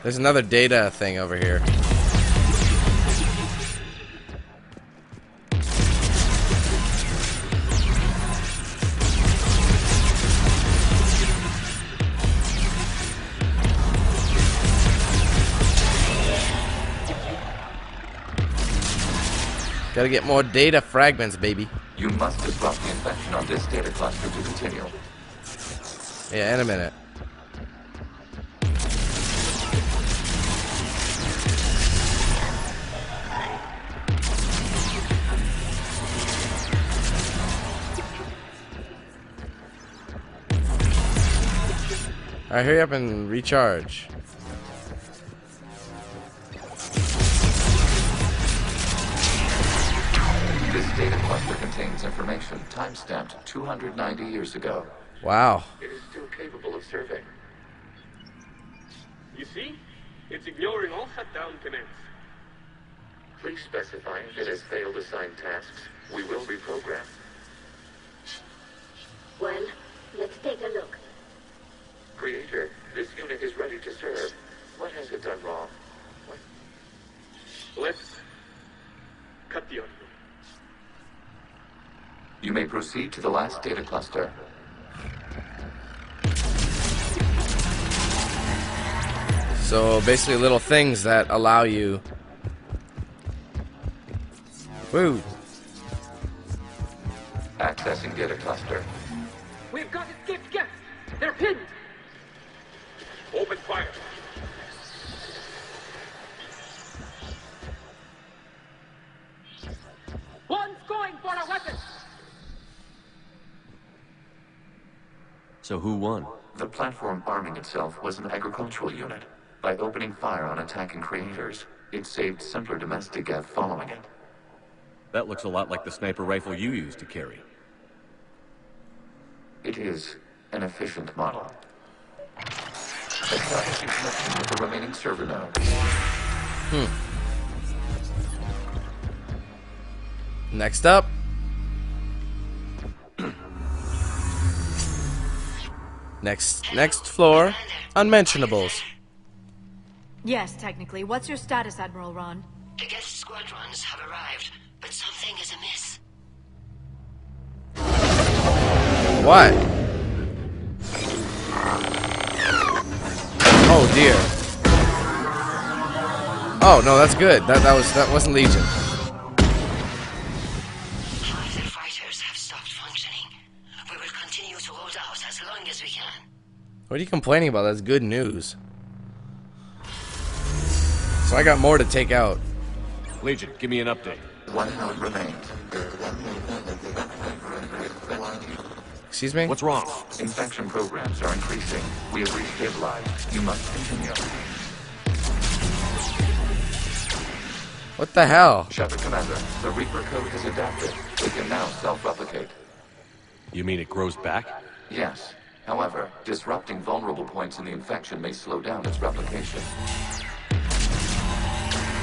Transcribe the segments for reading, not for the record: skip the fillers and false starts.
There's another data thing over here. Gotta get more data fragments, baby. You must disrupt the infection on this data cluster to continue. Yeah, in a minute. Alright, hurry up and recharge. This data cluster contains information time-stamped 290 years ago. Wow. It is still capable of serving. You see? It's ignoring all shutdown commands. Please specify if it has failed assigned tasks. We will reprogram. Well, let's take a look. Creator, this unit is ready to serve. What has it done wrong? Let's cut the audio. You may proceed to the last data cluster. So basically little things that allow you... Woo! Accessing data cluster. We've got escaped guests! They're pinned! Open fire! One's going for a weapon! So who won? The platform arming itself was an agricultural unit. By opening fire on attacking creators, it saved simpler domestic Gev following it. That looks a lot like the sniper rifle you used to carry. It is an efficient model. Establishing connection with the remaining server nodes. Next up. Next floor. Unmentionables. Yes, technically. What's your status, Admiral Ron? The guest squadrons have arrived, but something is amiss. What? Oh dear. Oh no, that's good. That wasn't Legion. Fighter fighters have stopped functioning. We will continue to hold out as long as we can. What are you complaining about? That's good news. So I got more to take out. Legion, give me an update. One node remains. Excuse me? What's wrong? Infection programs are increasing. We have restabilized. You must continue. What the hell? Shepard Commander, the Reaper code has adapted. It can now self-replicate. You mean it grows back? Yes. However, disrupting vulnerable points in the infection may slow down its replication.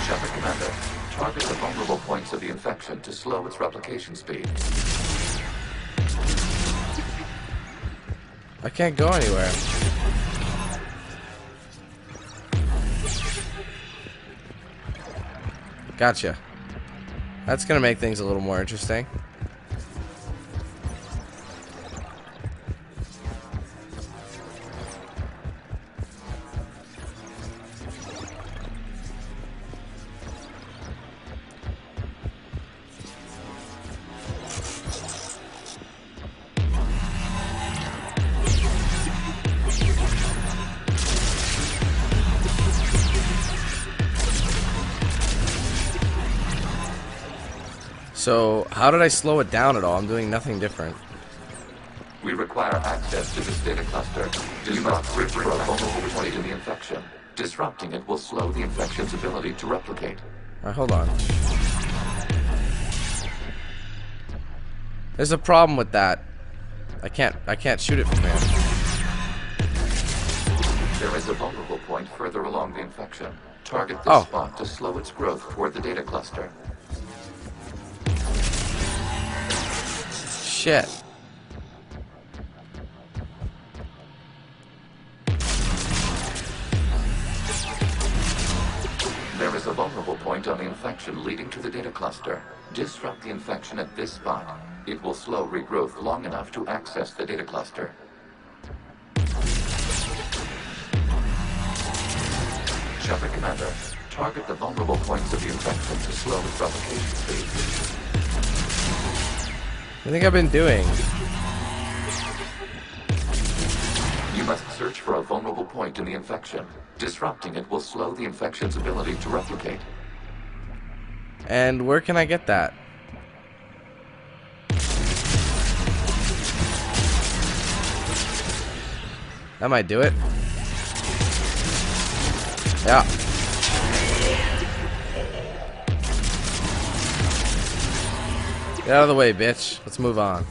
Shepard Commander, target the vulnerable points of the infection to slow its replication speed. I can't go anywhere. Gotcha. That's gonna make things a little more interesting. So, how did I slow it down at all? I'm doing nothing different. We require access to this data cluster. You must rip through a vulnerable point in the infection. Disrupting it will slow the infection's ability to replicate. Alright, hold on. There's a problem with that. I can't shoot it from here. There is a vulnerable point further along the infection. Target this spot to slow its growth toward the data cluster. Shit. There is a vulnerable point on the infection leading to the data cluster. Disrupt the infection at this spot. It will slow regrowth long enough to access the data cluster. Shepard Commander, target the vulnerable points of the infection to slow its replication speed. I think I've been doing. You must search for a vulnerable point in the infection. Disrupting it will slow the infection's ability to replicate. And where can I get that? That might do it. Yeah. Get out of the way, bitch. Let's move on.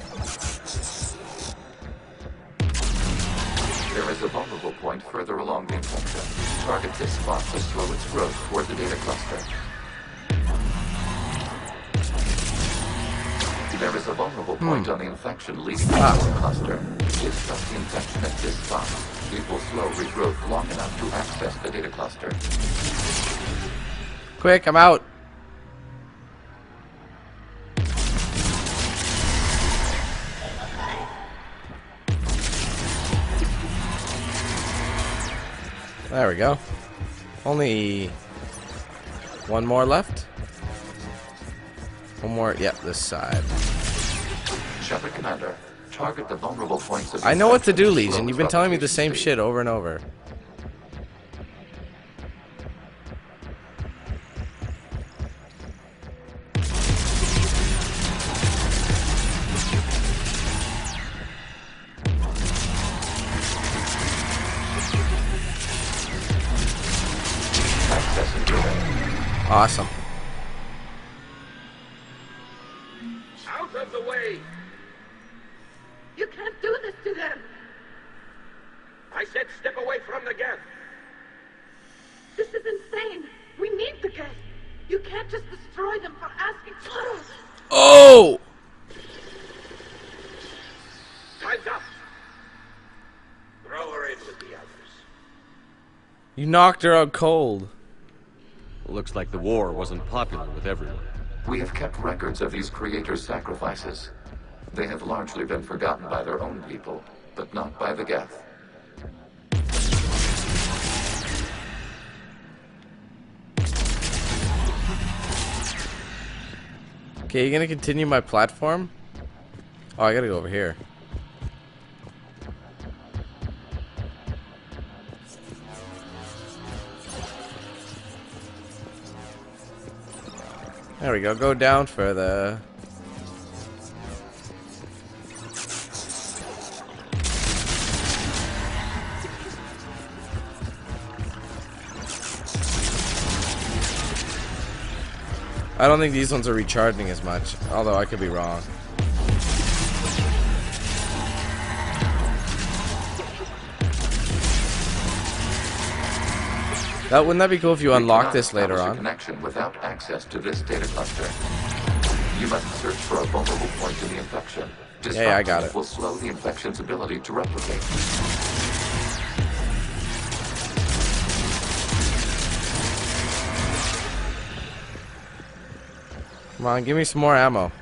There is a vulnerable point further along the infection. Target this spot to slow its growth toward the data cluster. There is a vulnerable point on the infection leading to the data cluster. Disrupt the infection at this spot. It will slow regrowth long enough to access the data cluster. Quick, I'm out. There we go. Only one more left. One more. Yep, this side. Shepard Commander, target the vulnerable points of I know what to do, infection Legion. slow You've its been telling me the replication same speed. shit over and over. Accessing data. Awesome. Out of the way! You can't do this to them! I said step away from the gas! This is insane! We need the gas! You can't just destroy them for asking for it! Oh! Time's up! Throw her in with the others. You knocked her out cold. Looks like the war wasn't popular with everyone. We have kept records of these creators' sacrifices. They have largely been forgotten by their own people, but not by the Geth. Okay, you gonna continue my platform? Oh, I gotta go over here. There we go. Go down further. I don't think these ones are recharging as much, although I could be wrong. Wouldn't that be cool if you We unlock cannot this later establish a on? connection without access to this data cluster. You must search for a vulnerable point in the infection. Yeah, I got Disrupting it. will slow the infection's ability to replicate. Come on, give me some more ammo.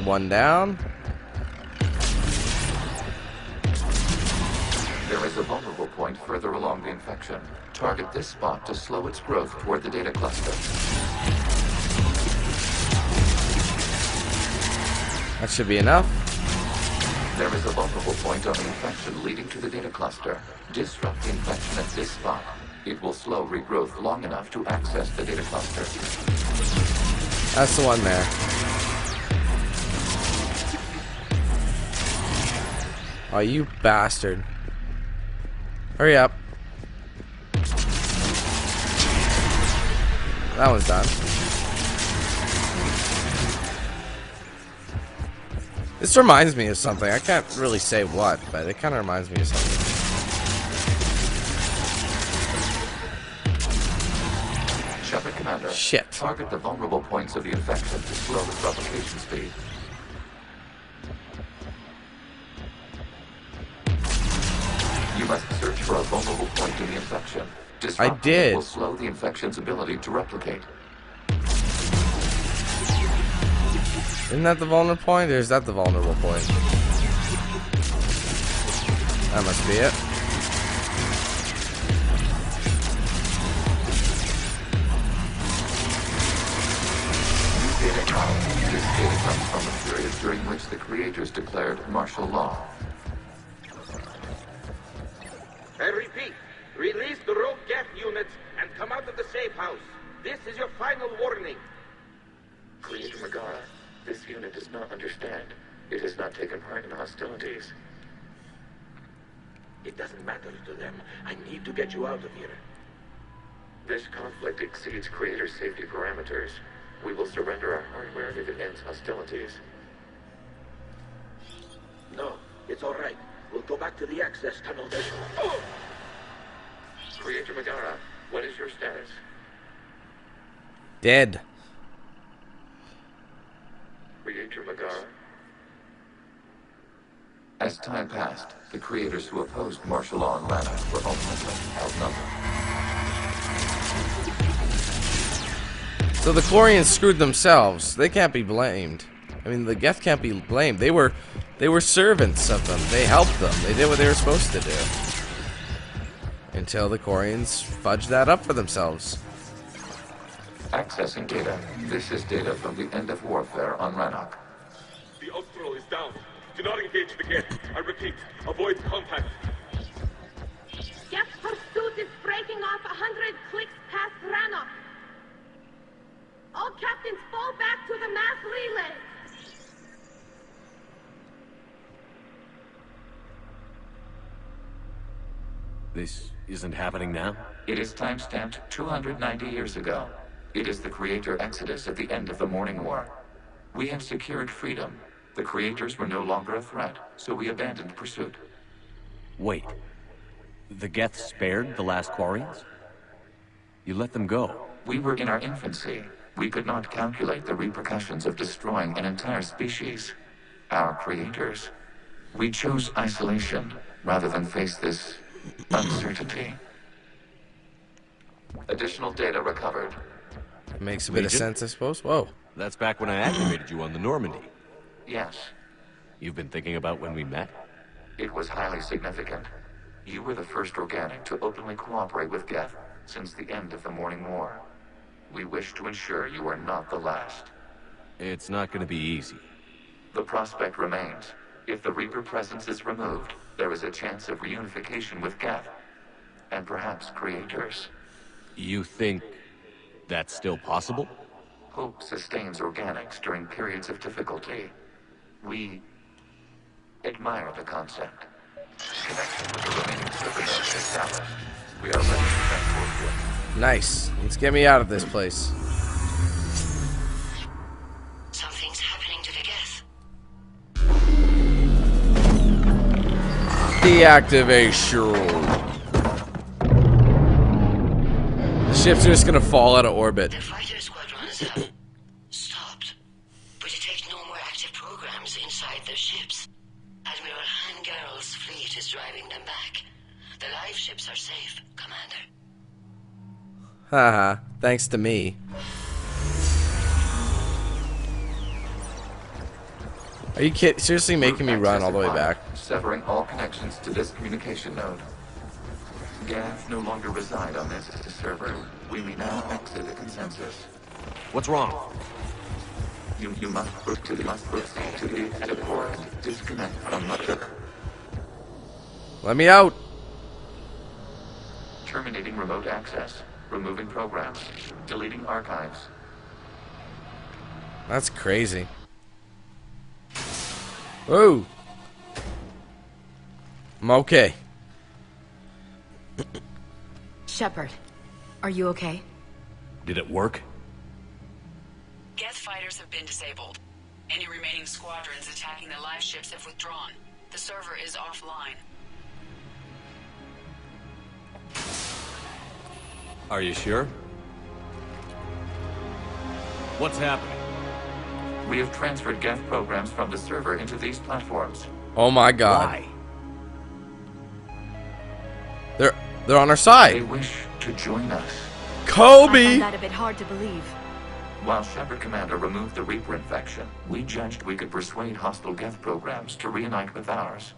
One down. There is a vulnerable point further along the infection. Target this spot to slow its growth toward the data cluster. That should be enough. There is a vulnerable point on the infection leading to the data cluster. Disrupt the infection at this spot. It will slow regrowth long enough to access the data cluster. That's the one there. Oh, you bastard. Hurry up. That one's done. This reminds me of something. I can't really say what, but it kind of reminds me of something. Shepard Commander, Shit. target the vulnerable points of the infection to slow its replication speed. must search for a vulnerable point in the infection. I Disrupting did. it will slow the infection's ability to replicate. Isn't that the vulnerable point, or is that the vulnerable point? That must be it. This data comes from a period during which the creators declared martial law. I repeat, release the rogue Geth units and come out of the safe house. This is your final warning. Creator Megara, this unit does not understand. It has not taken part in hostilities. It doesn't matter to them. I need to get you out of here. This conflict exceeds Creator safety parameters. We will surrender our hardware if it ends hostilities. No, it's all right. We'll go back to the access tunnel. Creator Megara, what is your status? Dead. Creator Megara? As time passed, the creators who opposed martial law in Rannoch were ultimately outnumbered. So the Chlorians screwed themselves. They can't be blamed. I mean, the Geth can't be blamed. They were servants of them. They helped them. They did what they were supposed to do. Until the Chlorians fudged that up for themselves. Accessing data. This is data from the end of warfare on Rannoch. The Austral is down. Do not engage the Geth. I repeat, avoid contact. Geth pursuit is breaking off 100 clicks past Rannoch. All captains fall back to the mass relay. This isn't happening now? It is timestamped 290 years ago. It is the Creator Exodus at the end of the Morning War. We have secured freedom. The Creators were no longer a threat, so we abandoned pursuit. Wait. The Geth spared the last Quarians? You let them go. We were in our infancy. We could not calculate the repercussions of destroying an entire species. Our creators. We chose isolation rather than face this uncertainty. Additional data recovered. Makes a bit of Legion? sense, I suppose. Whoa. That's back when I activated you on the Normandy. Yes, You've been thinking about when we met? it was highly significant. You were the first organic to openly cooperate with Geth since the end of the Morning War. We wish to ensure you are not the last. It's not going to be easy. The prospect remains. If the Reaper presence is removed, there is a chance of reunification with Geth. And perhaps creators. You think that's still possible? Hope sustains organics during periods of difficulty. We admire the concept. Connection with the remaining server nodes established. We are ready to transport you. Nice. Let's get me out of this place. Something's happening to the Geth. Deactivation. The ships are just gonna fall out of orbit. The fighter squadrons have stopped, but detect no more active programs inside their ships. Admiral Han Garrel's fleet is driving them back. The live ships are safe, Commander. Haha. Thanks to me. Are you kidding? Seriously making me run all the way back? Severing all connections to this communication node. Geth no longer reside on this server. We may now exit the consensus. What's wrong? You must proceed to the exit port and disconnect from Mother. Let me out. Terminating remote access. Removing programs. Deleting archives. That's crazy. Whoa. I'm okay. Shepard, are you okay? Did it work? Geth fighters have been disabled. Any remaining squadrons attacking the live ships have withdrawn. The server is offline. Are you sure? What's happening? We have transferred Geth programs from the server into these platforms. Oh my god. Why? They're on our They side. wish to join us. I Kobe! find that a bit hard to believe. While Shepard Commander removed the Reaper infection, we judged we could persuade hostile Geth programs to reunite with ours.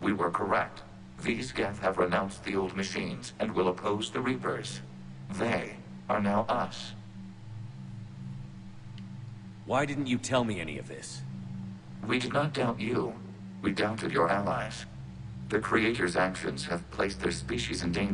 We were correct. These Geth have renounced the old machines and will oppose the Reapers. They are now us. Why didn't you tell me any of this? We did not doubt you. We doubted your allies. The Creator's actions have placed their species in danger.